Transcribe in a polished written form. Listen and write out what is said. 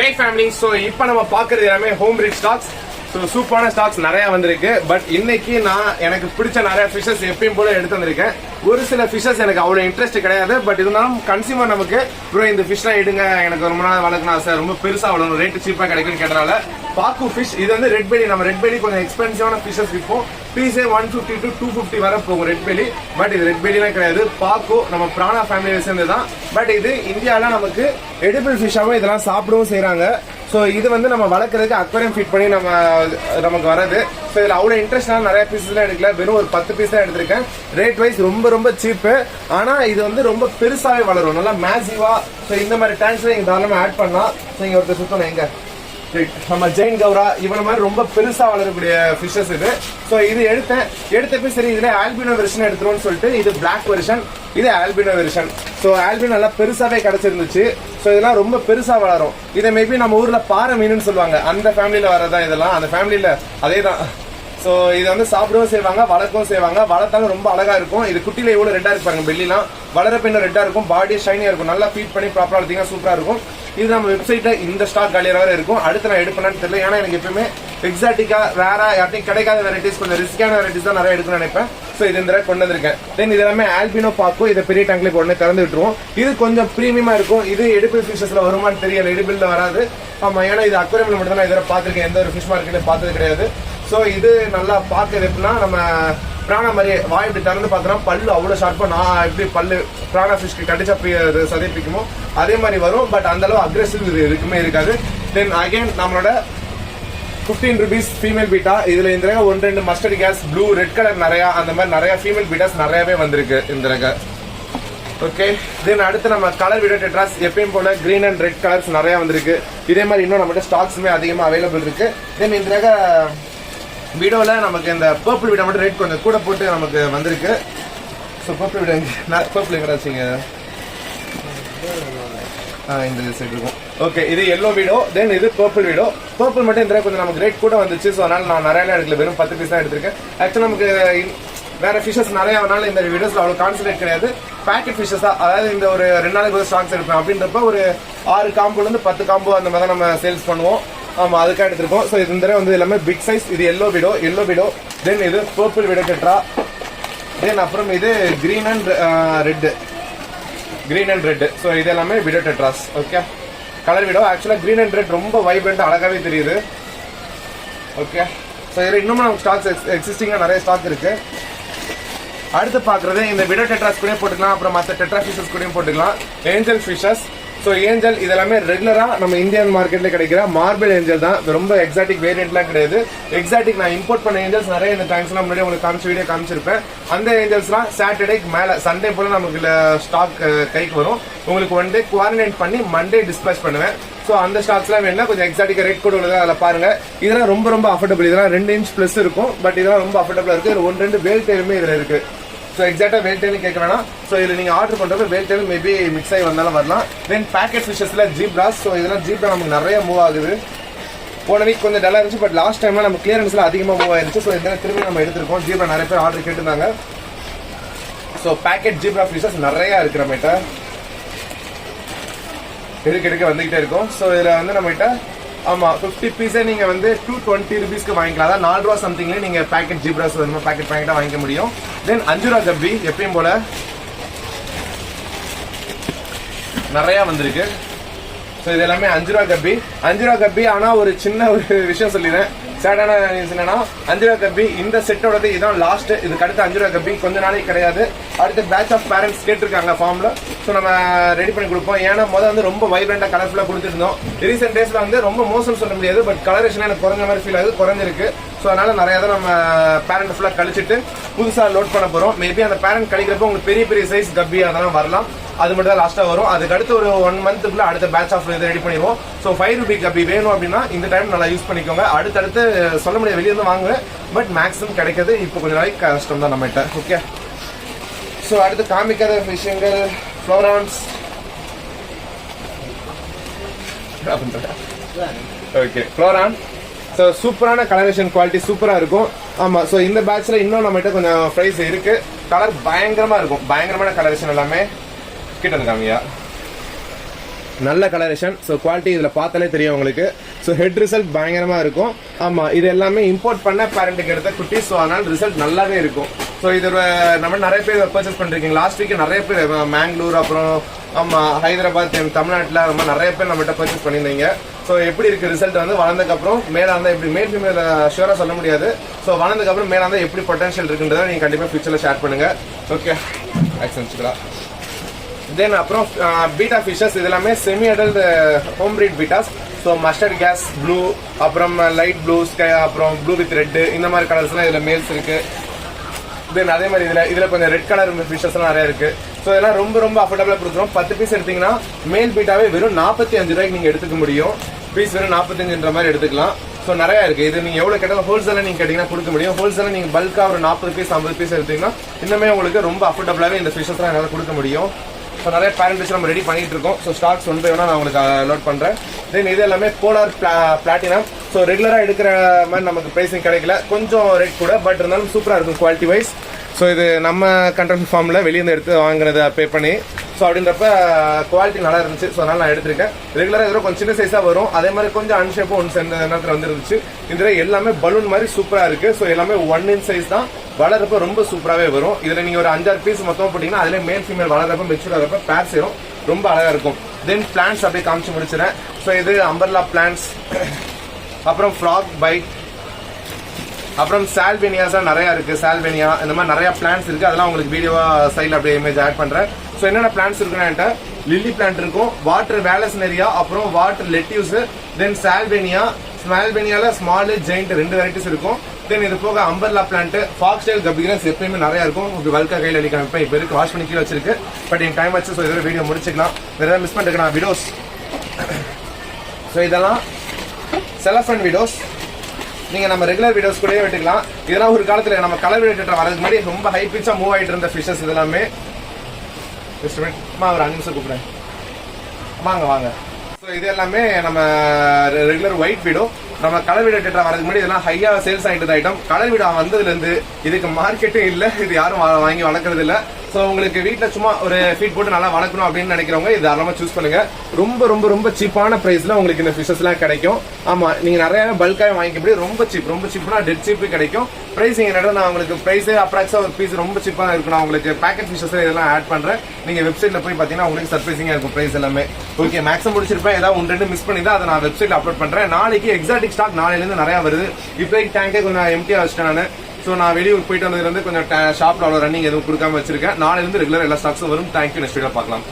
Hey family, so இப்போ நம்ம பார்க்கிறது எல்லாமே ஹோம் பிரிட் ஸ்டாக்ஸ். ஸோ சூப்பரான ஸ்டாக்ஸ் நிறைய வந்திருக்கு. பட் இன்னைக்கு நான் எனக்கு பிடிச்ச நிறைய ஃபிஷஸ் எப்பயும் போல எடுத்து வந்திருக்கேன். ஒரு சில ஃபிஷஸ் எனக்கு அவ்வளோ இன்ட்ரெஸ்ட் கிடையாது. பட் இருந்தாலும் கன்சியூமர் நமக்கு ப்ரோ இந்த ஃபிஷ்லாம் எடுங்க, எனக்கு ரொம்ப நாள் வளர்க்கணும் ஆசை, ரொம்ப பெருசாக வளரும், ரேட்டு சீப்பாக கிடைக்குன்னு கேட்டனால பாக்கு ஃபிஷ். இது வந்து ரெட் பெலி. நம்ம ரெட் பெலி கொஞ்சம் எக்ஸ்பென்சிவான ஃபிஷஸ் விற்போம். பீஸே 150 to 250 வர போகும் ரெட் பெலி. பட் இது ரெட் பெலிலாம் கிடையாது, பாக்கு நம்ம பிராணா ஃபேமிலியை சேர்ந்து தான். பட் இது இந்தியாவில் நமக்கு எடிபிள் ஃபிஷ்ஷாகவும் இதெல்லாம் சாப்பிடவும் செய்கிறாங்க. ஸோ இது வந்து நம்ம வளர்க்குறதுக்கு அக்வேரியம் ஃபீட் பண்ணி நமக்கு வரது. ஸோ இதில் அவ்வளோ இன்ட்ரெஸ்ட்னால நிறைய பீஸ்லாம் எடுக்கல, வெறும் ஒரு 10 பீஸ் தான் எடுத்திருக்கேன். ரேட் வைஸ் ரொம்ப சீப்பு. ஆனால் இது வந்து ரொம்ப பெருசாகவே வளரும், நல்லா மேசிவா. ஸோ இந்த மாதிரி டேங்க்ஸ்ல நீங்கள் தாராளமாக ஆட் பண்ணலாம். ஸோ இங்கே ஒருத்தர் சுத்தணும் எங்க நம்ம ஜெயின் கௌரா இவன மாதிரி ரொம்ப பெருசா வளரக்கூடிய ஃபிஷஸ் இது. ஸோ இது எடுத்தப்ப சரி இதுல ஆல்பினோ வெர்ஷன் எடுத்துருவோம்னு சொல்லிட்டு இது பிளாக் வெர்ஷன், இது ஆல்பினோ வெர்ஷன். ஸோ ஆல்பினோ நல்லா பெருசாவே கிடைச்சிருந்துச்சு. ஸோ இதெல்லாம் ரொம்ப பெருசா வளரும். இதை மேபி நம்ம ஊர்ல பாறை மீனுன்னு சொல்லுவாங்க, அந்த ஃபேமிலியில வரதான் இதெல்லாம். அந்த ஃபேமிலியில அதே தான். ஸோ இதை வந்து சாப்பிடவும் செய்வாங்க, வளர்க்கவும் செய்வாங்க. வளர்த்தாலும் ரொம்ப அழகா இருக்கும். இது குட்டியில எவ்வளவு ரெட்டா இருப்பாங்க, பெல்லிலாம் வளரப்ப இன்னும் ரெட்டா இருக்கும், பாடி ஷைனியா இருக்கும். நல்லா ஃபீட் பண்ணி ப்ராப்பரா வளர்த்தீங்கன்னா சூப்பரா இருக்கும். இது நம்ம வெப்சைட்ல இந்த ஸ்டாக் காலியாக வர இருக்கும். அடுத்து நான் எடுப்பேன்னு தெரியல, ஏன்னா எனக்கு எப்பவுமே எக்ஸாட்டிக்கா ரேரா யார்ட்டையும் கிடைக்காத வெரைட்டிஸ், கொஞ்சம் ரிஸ்கான வெரைட்டிஸ் தான் நிறைய எடுக்கணும்னு நினைப்பேன். ஸோ இது இந்த கொண்டு வந்திருக்கேன். தென் இது எல்லாமே ஆல்பினோ பாக்கும். இதை பெரிய டேங்க்ல உடனே திறந்து விட்டுருவோம். இது கொஞ்சம் பிரீமியமா இருக்கும். இது எடிபிள் ஃபிஷஸ்ல வருமானு தெரியல, எடிபிள்ல வராது. ஆமா, ஏன்னா இது அக்வேரியம்ல மட்டும் தான் இதில் பார்த்துருக்கேன், எந்த ஒரு ஃபிஷ் மார்க்கெட்ல பார்த்தது கிடையாது. ஸோ இது நல்லா பார்க்கறது எப்படின்னா, நம்ம பிராணா மாதிரி வாய் இப்படி திறந்து பார்த்தோம்னா பல்லு அவ்வளோ ஷார்ப்பா, நான் எப்படி பல்லு பிராணா ஃபிஷ்க்கு கடிச்சா சதைப்பிக்குமோ அதே மாதிரி வரும். பட் அந்த அளவு அக்ரெசிவ் இது எதுக்குமே இருக்காது. தென் அகைன் நம்மளோட 15 rupees ஃபீமேல் பீட்டா. இதுல இந்த 1-2 mustard gas, blue, red colour நிறைய, அந்த மாதிரி நிறைய ஃபீமேல் பீட்டாஸ் நிறையவே வந்திருக்கு இந்த. ஓகே, தென் அடுத்து நம்ம கலர் வீடியோ டெட்ராஸ் எப்பயும் போல கிரீன் அண்ட் ரெட் கலர்ஸ் நிறைய வந்திருக்கு. இதே மாதிரி இன்னும் நம்மகிட்ட ஸ்டாக்ஸுமே அதிகமாக அவைலபிள் இருக்கு. தென் இந்த வீடியோல நமக்கு இந்த பர்பிள் வீடோ மட்டும் ரேட் கொஞ்சம் கூட போட்டு நமக்கு வந்திருக்கு. ஸோ பர்பிள் வீடோ பர்பிள் எங்கே வச்சுங்க இந்த சைடு இருக்கும். ஓகே, இது எல்லோ வீடோ, தென் இது பர்பிள் வீடோ. பர்பிள் மட்டும் இந்த கொஞ்சம் நமக்கு ரேட் கூட வந்துச்சு. ஸோ அதனால நான் நிறைய எடுக்கல, வெறும் 10 பீஸ் தான் எடுத்திருக்கேன். ஆக்சுவலாக நமக்கு வேற ஃபிஷஸ் நிறைய வரனால இந்த வீடியோஸ்ல அவ்வளோ கான்சன்ட்ரேட் கிடையாது. பேக்கெட் ஃபிஷஸ் தான், அதாவது இந்த ஒரு 2 நாளைக்கு ஸ்டாக்ஸ் எடுப்பேன் அப்படின்றப்ப ஒரு 6 காம்போலேருந்து 10 காம்போ அந்த மாதிரி தான் நம்ம சேல்ஸ் பண்ணுவோம். ஆமா, அதுக்காக எடுத்திருக்கோம். ஸோ இது இந்த வந்து எல்லாமே பிக் சைஸ். இது எல்லோ வீடோ, தென் இது பர்பிள் வீடோ டெட்ரா, தென் அப்புறம் இது கிரீன் அண்ட் ரெட். ஸோ இது எல்லாமே வீடோ டெட்ராஸ். ஓகே, கலர் வீடோ. ஆக்சுவலாக கிரீன் அண்ட் ரெட் ரொம்ப வைப்ரண்ட் அழகாவே தெரியுது. ஓகே, ஸோ இதில் இன்னும் நமக்கு ஸ்டாக்ஸ் எக்ஸிஸ்டிங்காக நிறைய ஸ்டாக் இருக்கு. அடுத்து பார்க்குறது இந்த வீடோ டெட்ராஸ் கூட போட்டுக்கலாம், அப்புறம் மற்ற டெட்ரா ஃபிஷஸ் கூடயும் போட்டுக்கலாம். Angel fishes. ஸோ ஏஞ்சல் இதெல்லாமே ரெகுலராக நம்ம இந்தியன் மார்க்கெட்ல கிடைக்கிற மார்பிள் ஏஞ்சல் தான், ரொம்ப எக்ஸாட்டிக் வேரியன்ட்லாம் கிடையாது. எக்ஸாட்டிக் நான் இம்போர்ட் பண்ண ஏஞ்சல்ஸ் நிறைய இந்த டைம்ஸ்லாம் முன்னாடி உங்களுக்கு வீடியோ காமிச்சிருப்பேன். அந்த ஏஞ்சல்ஸ்லாம் சாட்டர்டேக்கு மேலே சண்டே போல நமக்கு ஸ்டாக் கைக்கு வரும். உங்களுக்கு 1 day குவாரண்டைன் பண்ணி மண்டே டிஸ்பேச் பண்ணுவேன். ஸோ அந்த ஸ்டாக்ஸ்லாம் வேணா கொஞ்சம் எக்ஸாட்டிக் ரேட் கூட உள்ளது, அதில் பாருங்க. இதெல்லாம் ரொம்ப அஃபோர்டபுள். இதெல்லாம் 2 inch பிளஸ் இருக்கும். பட் இதெல்லாம் ரொம்ப அஃபோர்டபுளா இருக்கு. 1-2 வேல் டெயிலுமே இதில் இருக்கு. ஸோ எக்ஸாக்டா வேல் டெயில் கேட்க வேணாம். ஸோ இதில் நீங்கள் ஆர்டர் பண்ணுறது வேல் டெயில் மேபி மிக்ஸ் ஆகி வந்தாலும் வரலாம். தென் பேக்கெட் ஃபிஷஸ்ல ஜீப்ராஸ். ஸோ இதெல்லாம் ஜீப்ரா நமக்கு நிறைய மூவ் ஆகுது. போன வீக் கொஞ்சம் டல்லா இருந்துச்சு, பட் லாஸ்ட் டைம்ல நம்ம கிளியரன்ஸ்ல அதிகமாக மூவ் ஆயிருச்சு. ஸோ இதெல்லாம் திரும்பி நம்ம எடுத்திருக்கோம். ஜீப்ரா நிறைய பேர் ஆர்டர் கேட்டிருந்தாங்க. ஸோ பேக்கெட் ஜீப்ரா ஃபிஷஸ் நிறைய இருக்கு நம்மகிட்ட, எடுக்க வந்துகிட்டே இருக்கும். ஸோ இதில் வந்து நம்மகிட்ட ஆமா 50 பீஸே நீங்க வந்து 220 rupeesக்கு வாங்கிக்கலாம். அதான் 4 ரூபா சம்திங்ல நீங்க பேக்கெட் ஜீப்ராஸ் வந்து பேக்கெட்டா வாங்கிக்க முடியும். தென் 5 ரூபா கப்பி எப்பயும் போல நிறைய வந்திருக்கு. ஸோ இது எல்லாமே 5 ரூபா கப்பி. ஆனா ஒரு சின்ன ஒரு விஷயம் சொல்லிடுறேன், சேடான நியூஸ் என்னன்னா 5 ரூபா கப்பி இந்த செட்டோடது இதான் லாஸ்ட். இதுக்கு அடுத்து 5 ரூபா கப்பி கொஞ்ச நாளைக்கு கிடையாது. அடுத்து பேட்ச் ஆஃப் பேரண்ட்ஸ் கேட்டிருக்காங்க ஃபார்ம்ல. ஸோ நம்ம ரெடி பண்ணி கொடுப்போம். ஏன்னா வந்து ரொம்ப வைப்ரண்டா கலர்ஃபுல்லா கொடுத்துருந்தோம். ரீசெண்ட் டேஸ்ல வந்து ரொம்ப மோசம் சொல்ல முடியாது, பட் கலரேஷன் எனக்கு குறைஞ்ச மாதிரி ஃபீல் ஆகுது, குறைஞ்சிருக்கு. ஸோ அதனால நிறைய தான் நம்ம பேரண்ட் ஃபுல்லாக கழிச்சிட்டு புதுசாக லோட் பண்ண போறோம். மேபி அந்த பேரண்ட் கழிக்கிறப்ப உங்களுக்கு பெரிய சைஸ் கப்பி அதெல்லாம் வரலாம். அது மட்டும் தான் லாஸ்டா வரும். அதுக்கு அடுத்து ஒரு 1 monthக்குள்ள அடுத்த பேட்ச் ஆஃப் இதை ரெடி பண்ணிடுவோம். ஸோ 5 rupee கப்பி வேணும் அப்படின்னா இந்த டைம் நல்லா யூஸ் பண்ணிக்கோங்க. அடுத்தடுத்து சொல்ல முடியாது, வெளியே இருந்து வாங்குவேன், பட் மேக்ஸிமம் கிடைக்கிறது இப்போ கொஞ்சம் நாளைக்கு கஷ்டம் தான் நம்மகிட்ட. ஓகே, ஸோ அடுத்து காமிக்காத விஷயங்கள் ஃப்ளோரான்ஸ். ஓகே, ஃப்ளோரான். ஸோ சூப்பரான கலரேஷன் குவாலிட்டி சூப்பரா இருக்கும். ஆமா, ஸோ இந்த பேட்ச்ல இன்னும் நம்மகிட்ட கொஞ்சம் ப்ரைஸ் இருக்கு. கலர் பயங்கரமா இருக்கும், பயங்கரமான கலரேஷன் எல்லாமே. கிட்ட காமியா நல்ல கலரேஷன். ஸோ குவாலிட்டி இதில் பார்த்தாலே தெரியும் உங்களுக்கு. ஸோ ஹெட் ரிசல்ட் பயங்கரமா இருக்கும். ஆமா, இது எல்லாமே இம்போர்ட் பண்ண பேரண்ட்டுக்கு எடுத்த குட்டி. ஸோ அதனால ரிசல்ட் நல்லாவே இருக்கும். ஸோ இது நம்ம நிறைய பேர் பர்ச்சேஸ் பண்ணிருக்கீங்க. லாஸ்ட் வீக் நிறைய பேர் மேங்களூர், அப்புறம் ஆமா ஹைதராபாத், தமிழ்நாட்டில் அது மாதிரி நிறைய பேர் நம்மகிட்ட பர்ச்சேஸ் பண்ணியிருந்தீங்க. ஸோ எப்படி இருக்கு ரிசல்ட் வந்து வளர்ந்ததுக்கு அப்புறம் மேலே இருந்தால் எப்படி மேல் ஃபீமேல் ஷூரா சொல்ல முடியாது. ஸோ வளர்ந்ததுக்கு அப்புறம் மேலே இருந்தால் எப்படி பொட்டன்ஷியல் இருக்குன்றதை நீங்க கண்டிப்பா ஃபியூச்சர்ல ஷேர் பண்ணுங்க. ஓகே, ஆக்சன்ஸ்களா. தென் அப்புறம் பீட்டா ஃபிஷஸ் இது எல்லாமே semi adult home breed bettas. So mustard gas blue, அப்புறம் லைட் ப்ளூ ஸ்கை, அப்புறம் ப்ளூ வித் ரெட், இந்த மாதிரி கலர்ஸ்லாம் இதில் மேல்ஸ் இருக்கு. தென் அதே மாதிரி இதில் கொஞ்சம் ரெட் கலர் ஃபிஷஸ்லாம் நிறைய இருக்கு. ஸோ இதெல்லாம் ரொம்ப ரொம்ப அஃபோர்டபுளாக கொடுத்துரும். 10 பீஸ் எடுத்தீங்கன்னா மேல் பீட்டாவே வெறும் 45 ரூபாய்க்கு நீங்கள் எடுத்துக்க முடியும். பீஸ் வெறும் 45 மாதிரி எடுத்துக்கலாம். ஸோ நிறைய இருக்கு. இது நீங்க எவ்வளவு கேட்டாலும் ஹோல்சேலா நீங்க கேட்டீங்கன்னா கொடுக்க முடியும். ஹோல்சேலா நீங்க பல்கா ஒரு 40 பீஸ் 50 பீஸ் எடுத்தீங்கன்னா இன்னுமே உங்களுக்கு ரொம்ப அஃபோர்டபுளாவே இந்த ஃபிஷஸ்லாம் என்னால் கொடுக்க முடியும். ஸோ நிறைய பேரண்ட் நம்ம ரெடி பண்ணிட்டு இருக்கோம். ஸோ ஸ்டாக்ஸ் ஒன் பை ஒன்னா நான் உங்களுக்கு லோட் பண்றேன். தென் இது எல்லாமே போலார் பிளாட்டினம். ஸோ ரெகுலரா எடுக்கிற மாதிரி நமக்கு பிரைசிங் கிடைக்கல, கொஞ்சம் ரேட் கூட, பட் இருந்தாலும் சூப்பரா இருக்கும் குவாலிட்டி வைஸ். ஸோ இது நம்ம கண்ட்ரோல் ஃபார்ம்ல வெளியே இருந்து வாங்குறத பே பண்ணி. ஸோ அப்படின்றப்ப குவாலிட்டி நல்லா இருந்துச்சு. ஸோ அதனால நான் எடுத்திருக்கேன். ரெகுலராக இதோ கொஞ்சம் சின்ன சைஸாக வரும். அதே மாதிரி கொஞ்சம் அன்ஷேப்பும் ஒன்று சேர்ந்த நேரத்தில் வந்துருந்துச்சு. இதில் எல்லாமே பலூன் மாதிரி சூப்பராக இருக்கு. ஸோ எல்லாமே 1 inch சைஸ் தான். வளர்றப்ப ரொம்ப சூப்பராகவே வரும். இதில் நீங்கள் ஒரு 5-6 பீஸ் மொத்தமாக போட்டீங்கன்னா அதில் மேல் ஃபீமேல் வளர்றப்ப மெச்சூர் ஆகிறப்ப பேர் சேரும், ரொம்ப அழகாக இருக்கும். தென் பிளான்ஸ் அப்படியே காமிச்சு முடிச்சிடறேன். ஸோ இது அம்பர்லா பிளான்ஸ், அப்புறம் ஃப்ராக் பைட், அப்புறம் சால்வேனியாஸ் நிறைய இருக்கு. சால்வேனியா இந்த மாதிரி நிறைய பிளான்ஸ் இருக்கு. அதெல்லாம் உங்களுக்கு வீடியோவா சைடில் அப்படியே இமேஜ் ஆட் பண்றேன். ஸோ என்னென்ன பிளான்ஸ் இருக்குன்னா லில்லி பிளான்ட் இருக்கும், வாட்டர் வேலஸ்னரியா, அப்புறம் வாட்டர் லெட்யூஸ், தென் சால்வேனியா. சால்வேனியால ஸ்மால் ஜெயிண்ட் 2 வெரைட்டிஸ் இருக்கும். தென் இது போக அம்பர்லா பிளான்ட், ஃபாக்ஸ் டெயில் கபிகிரஸ் எப்பயுமே நிறைய இருக்கும். வல்கா கையில் அடிக்க வைப்பேன். இப்போ இருக்கு, வாஷ் பண்ணி கீழே வச்சிருக்கு. பட் என் டைம் வச்சு. ஸோ இதோட வீடியோ முடிச்சுக்கலாம். வேற ஏதாவது மிஸ் பண்ணிருக்கேன் வீடியோஸ். ஸோ இதெல்லாம் செலஃபன் வீடியோஸ். நீங்க நம்ம ரெகுலர் வீடியோஸ் கூட விட்டுக்கலாம். இதெல்லாம் ஒரு காலத்துல நம்ம கலர் வீடியோ வரதுக்கு முன்னாடி ரொம்ப ஹை பிச்சா மூவ் ஆயிட்டு இருந்த ஃபிஷஸ் இதெல்லாமே. ஒரு 5 நிமிஷம் கூப்பிடுறேன், வாங்க வாங்க. ஸோ இது எல்லாமே நம்ம ரெகுலர் ஒயிட் வீடோ. நம்ம கலர் வீடியோ டேட்டா வரதுக்கு முன்னாடி இதெல்லாம் ஹையா சேல்ஸ் ஆகிட்டு ஐட்டம். கலர் வீடியோ வந்ததுல இருந்து இதுக்கு மார்க்கெட்டும் இல்லை, இது யாரும் வாங்கி வளர்க்கறது இல்லை. ஸோ உங்களுக்கு வீட்டில் சும்மா ஒரு ஃபீட் போட்டு நல்லா வளர்க்கணும் அப்படின்னு நினைக்கிறவங்க இது தாராளமாக சூஸ் பண்ணுங்க. ரொம்ப ரொம்ப ரொம்ப சீப்பான பிரைஸ்ல உங்களுக்கு இந்த ஃபிஷஸ்லாம் கிடைக்கும். ஆமா, நீங்க நிறைய பல்காக வாங்கிக்கப்படி ரொம்ப சீப்னா டெட் சீப்பு கிடைக்கும். பிரைசிங் என்னடா நான் உங்களுக்கு பிரைஸ் அப்ராக்ஸா ஒரு பீஸ் ரொம்ப சீப்பா இருக்கும். நான் உங்களுக்கு பேக்கெட் ஃபிஷஸ் இதெல்லாம் ஆட் பண்றேன். நீங்க வெப்சைட்ல போய் பாத்தீங்கன்னா உங்களுக்கு சர்ப்ரைசிங்கா இருக்கும் பிரைஸ் எல்லாமே. ஓகே, மேக்ஸிமம் முடிச்சிருப்பேன். ஏதாவது 1-2 மிஸ் பண்ணி தான் அதை நான் வெப்சைட்ல அப்லோட் பண்றேன். நாளைக்கு எக்ஸாட்டிக் ஸ்டாக் நாளையில இருந்து நிறைய வருது. இப்போ டேங்கே கொஞ்சம் எம்டியா வச்சிட்டேன் நான். ஸோ நான் வெளியூர் போயிட்டு வந்ததுல இருந்து கொஞ்சம் ஷாப்ல அவ்வளோ ரன்னிங் எதுவும் கொடுக்காம வச்சிருக்கேன். நாளையில இருந்து ரெகுலர் எல்லா ஸ்டாக்ஸும் வரும். தேங்க்யூ. நெக்ஸ்ட் வீடியோ பார்க்கலாம்.